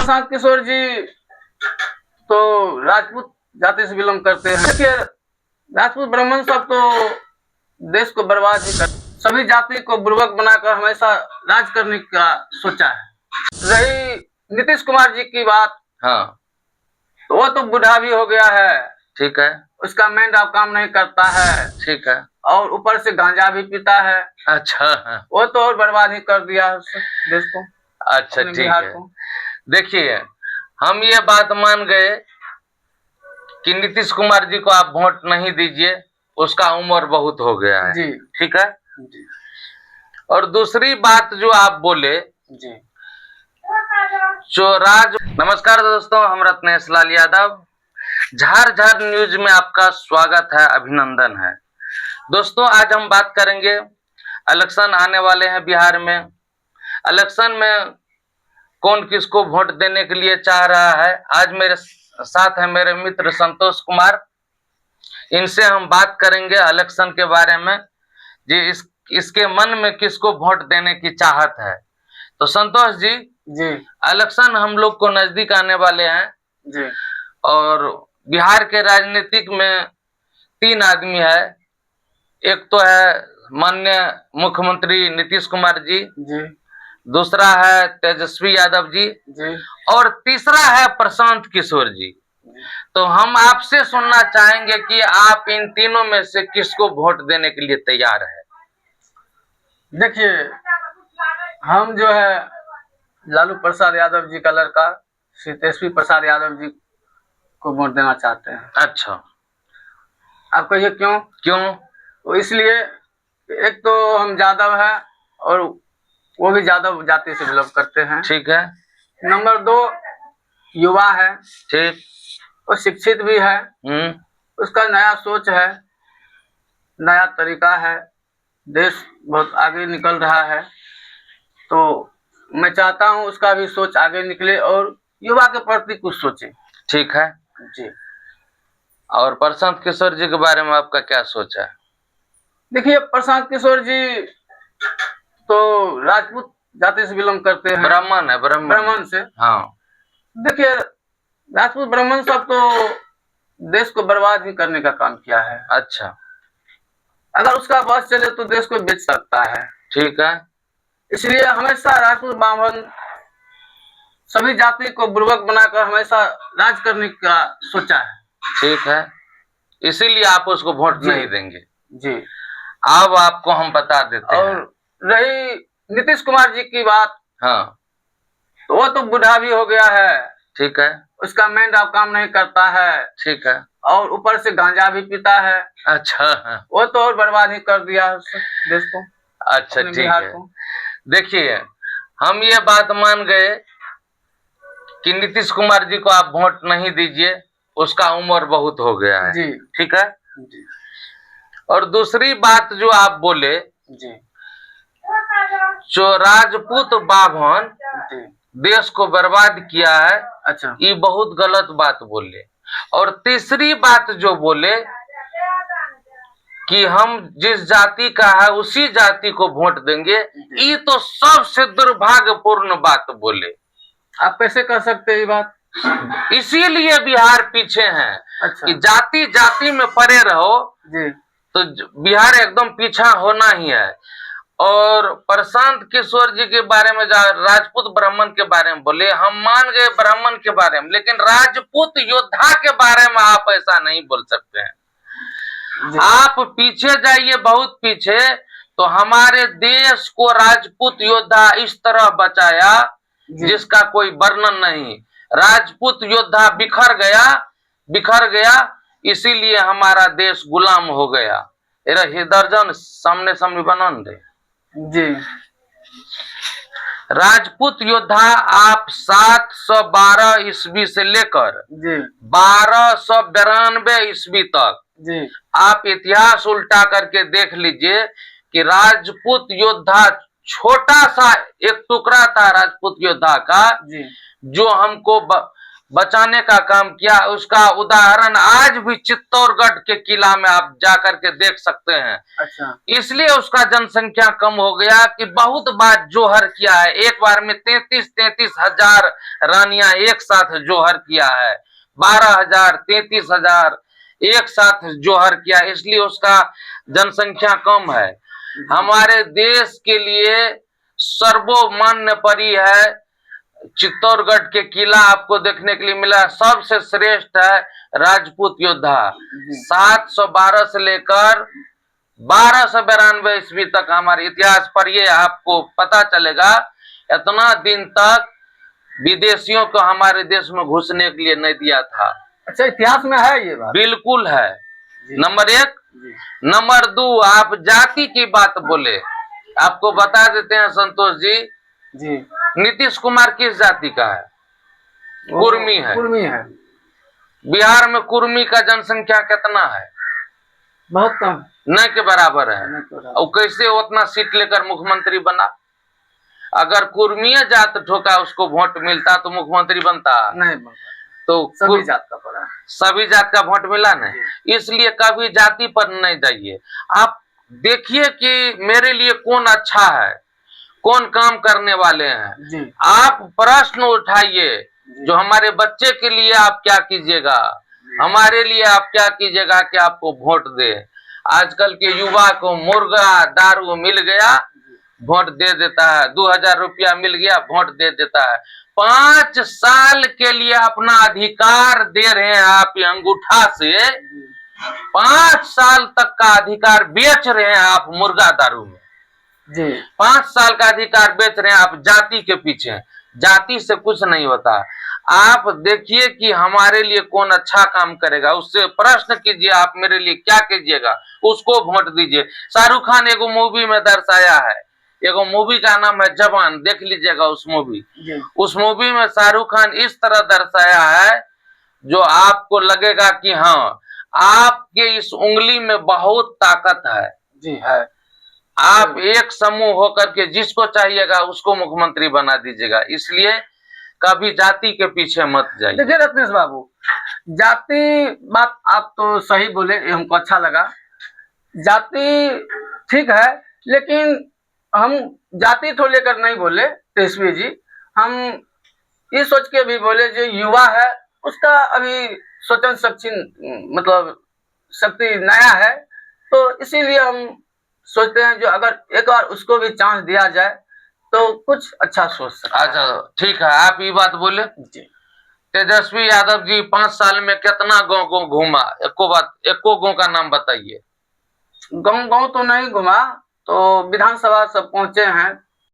प्रशांत किशोर जी तो राजपूत जाति से बिलोंग करते हैं। देखिए, राजपूत ब्राह्मण सब तो देश को बर्बाद ही कर, सभी जाति को बुर्बक बनाकर हमेशा राज करने का सोचा है। रही नीतीश कुमार जी की बात, हाँ तो वो तो बूढ़ा भी हो गया है, ठीक है, उसका मेंढ अब काम नहीं करता है, ठीक है, और ऊपर से गांजा भी पीता है। अच्छा हाँ। वो तो और बर्बाद ही कर दिया है देश को, अच्छा अपने ठीक बिहार है। को। देखिए, हम ये बात मान गए कि नीतीश कुमार जी को आप वोट नहीं दीजिए, उसका उम्र बहुत हो गया है जी ठीक है जी। और दूसरी बात जो आप बोले जी नमस्कार दोस्तों, हम रत्नेश लाल यादव, झार न्यूज में आपका स्वागत है, अभिनंदन है। दोस्तों, आज हम बात करेंगे, इलेक्शन आने वाले हैं बिहार में। इलेक्शन में कौन किसको वोट देने के लिए चाह रहा है। आज मेरे साथ है मेरे मित्र संतोष कुमार, इनसे हम बात करेंगे इलेक्शन के बारे में, जी इसके मन में किसको वोट देने की चाहत है। तो संतोष जी, इलेक्शन हम लोग को नजदीक आने वाले हैं जी। और बिहार के राजनीतिक में 3 आदमी है। एक तो है माननीय मुख्यमंत्री नीतीश कुमार जी, दूसरा है तेजस्वी यादव जी, और तीसरा है प्रशांत किशोर जी। तो हम आपसे सुनना चाहेंगे कि आप इन तीनों में से किसको वोट देने के लिए तैयार है। देखिए, हम जो है लालू प्रसाद यादव जी का लड़का श्री तेजस्वी प्रसाद यादव जी को वोट देना चाहते हैं। अच्छा, आप कहिए क्यों? तो इसलिए, एक तो हम यादव है और वो भी यादव जाति से बिलोंग करते हैं, ठीक है। नंबर 2, युवा है, ठीक, वो शिक्षित भी है, उसका नया सोच है, नया तरीका है, देश बहुत आगे निकल रहा है, तो मैं चाहता हूं उसका भी सोच आगे निकले और युवा के प्रति कुछ सोचे। ठीक है जी। और प्रशांत किशोर जी के बारे में आपका क्या सोच है? देखिए, प्रशांत किशोर जी तो राजपूत जाति से बिलोंग करते हैं, ब्राह्मण है, ब्राह्मण से। हाँ। देखिए, राजपूत ब्राह्मण सब तो देश को बर्बाद ही करने का काम किया है। अच्छा, अगर उसका बस चले तो देश को बेच सकता है। ठीक है। इसलिए हमेशा राजपूत ब्राह्मण सभी जाति को बुर्बक बनाकर हमेशा राज करने का सोचा है। ठीक है, इसीलिए आप उसको वोट नहीं देंगे। जी। अब आपको हम बता देते हैं। और रही नीतीश कुमार जी की बात, हाँ, तो वो तो बूढ़ा भी हो गया है, ठीक है, उसका मेंढ अब काम नहीं करता है, ठीक है, और ऊपर से गांजा भी पीता है। अच्छा हाँ। वो तो और बर्बाद ही कर दिया देश को। अच्छा ठीक है। देखिए, हम ये बात मान गए कि नीतीश कुमार जी को आप वोट नहीं दीजिए, उसका उम्र बहुत हो गया है। जी। ठीक है जी। और दूसरी बात जो आप बोले, जी, जो राजपूत बाभन देश को बर्बाद किया है, अच्छा, ये बहुत गलत बात बोले। और तीसरी बात जो बोले कि हम जिस जाति का है उसी जाति को वोट देंगे, ये तो सबसे दुर्भाग्यपूर्ण बात बोले। आप कैसे कर सकते हैं ये बात? इसीलिए बिहार पीछे है। अच्छा। कि जाति जाति में पड़े रहो जी, तो बिहार एकदम पीछा होना ही है। और प्रशांत किशोर जी के बारे में, राजपूत ब्राह्मण के बारे में बोले, हम मान गए ब्राह्मण के बारे में, लेकिन राजपूत योद्धा के बारे में आप ऐसा नहीं बोल सकते हैं। आप पीछे जाइए, बहुत पीछे, तो हमारे देश को राजपूत योद्धा इस तरह बचाया जिसका कोई वर्णन नहीं। राजपूत योद्धा बिखर गया, इसीलिए हमारा देश गुलाम हो गया। दर्जन सामने सामने बनन दे जी। राजपूत योद्धा आप 712 ईस्वी से लेकर 1292 ईस्वी तक जी, आप इतिहास उल्टा करके देख लीजिए कि राजपूत योद्धा छोटा सा एक टुकड़ा था राजपूत योद्धा का जी, जो हमको बचाने का काम किया। उसका उदाहरण आज भी चित्तौड़गढ़ के किला में आप जाकर के देख सकते हैं। अच्छा। इसलिए उसका जनसंख्या कम हो गया कि बहुत बार जोहर किया है। एक बार में 33 हजार रानियां एक साथ जोहर किया है। 12,000 33,000 एक साथ जोहर किया, इसलिए उसका जनसंख्या कम है। हमारे देश के लिए सर्वमान्य परी है चित्तौड़गढ़ के किला आपको देखने के लिए मिला। सबसे श्रेष्ठ है राजपूत योद्धा। 712 से लेकर 1292 ईस्वी तक हमारे इतिहास पर ये आपको पता चलेगा। इतना दिन तक विदेशियों को हमारे देश में घुसने के लिए नहीं दिया था। अच्छा, इतिहास में है ये बात? बिल्कुल है। नंबर 1। नंबर 2, आप जाति की बात बोले, आपको बता देते हैं संतोष जी, नीतीश कुमार किस जाति का है? कुर्मी है। कुर्मी है। बिहार में कुर्मी का जनसंख्या कितना है? बहुत कम, न के बराबर है। और कैसे उतना सीट लेकर मुख्यमंत्री बना? अगर कुर्मीय जात ठोका उसको वोट मिलता तो मुख्यमंत्री बनता नहीं बनता। तो सभी जात का पड़ा, सभी जात का वोट मिला नहीं। इसलिए कभी जाति पर नहीं जाइए। आप देखिए कि मेरे लिए कौन अच्छा है, कौन काम करने वाले हैं जी। आप प्रश्न उठाइए। जो हमारे बच्चे के लिए आप क्या कीजिएगा, हमारे लिए आप क्या कीजिएगा कि आपको वोट दे। आजकल के युवा को मुर्गा दारू मिल गया, वोट दे देता है। 2000 रुपया मिल गया, वोट दे देता है। 5 साल के लिए अपना अधिकार दे रहे हैं आप ये अंगूठा से। 5 साल तक का अधिकार बेच रहे हैं आप मुर्गा दारू में जी। 5 साल का अधिकार बेच रहे हैं आप जाति के पीछे। जाति से कुछ नहीं होता। आप देखिए कि हमारे लिए कौन अच्छा काम करेगा, उससे प्रश्न कीजिए आप मेरे लिए क्या कीजिएगा, उसको वोट दीजिए। शाहरुख खान एगो मूवी में दर्शाया है, एगो मूवी का नाम है जवान, देख लीजिएगा उस मूवी। उस मूवी में शाहरुख खान इस तरह दर्शाया है जो आपको लगेगा कि हाँ आपके इस उंगली में बहुत ताकत है। जी है। आप एक समूह होकर के जिसको चाहिएगा उसको मुख्यमंत्री बना दीजिएगा। इसलिए कभी जाति के पीछे मत जाइए। देखिए रत्नेश बाबू, जाति बात आप तो सही बोले, ये हमको अच्छा लगा। जाति ठीक है, लेकिन हम जाति तो लेकर नहीं बोले तेजस्वी जी, हम ये सोच के भी बोले जो युवा है उसका अभी स्वतंत्र शक्ति मतलब शक्ति नया है, तो इसीलिए हम सोचते हैं जो अगर एक बार उसको भी चांस दिया जाए तो कुछ अच्छा सोच सकते हैं। अच्छा ठीक है, आप ये बात बोले। जी। तेजस्वी यादव जी 5 साल में कितना गांव घूमा, एको गांव का नाम बताइए। गांव तो नहीं घुमा, तो विधानसभा सब पहुंचे हैं,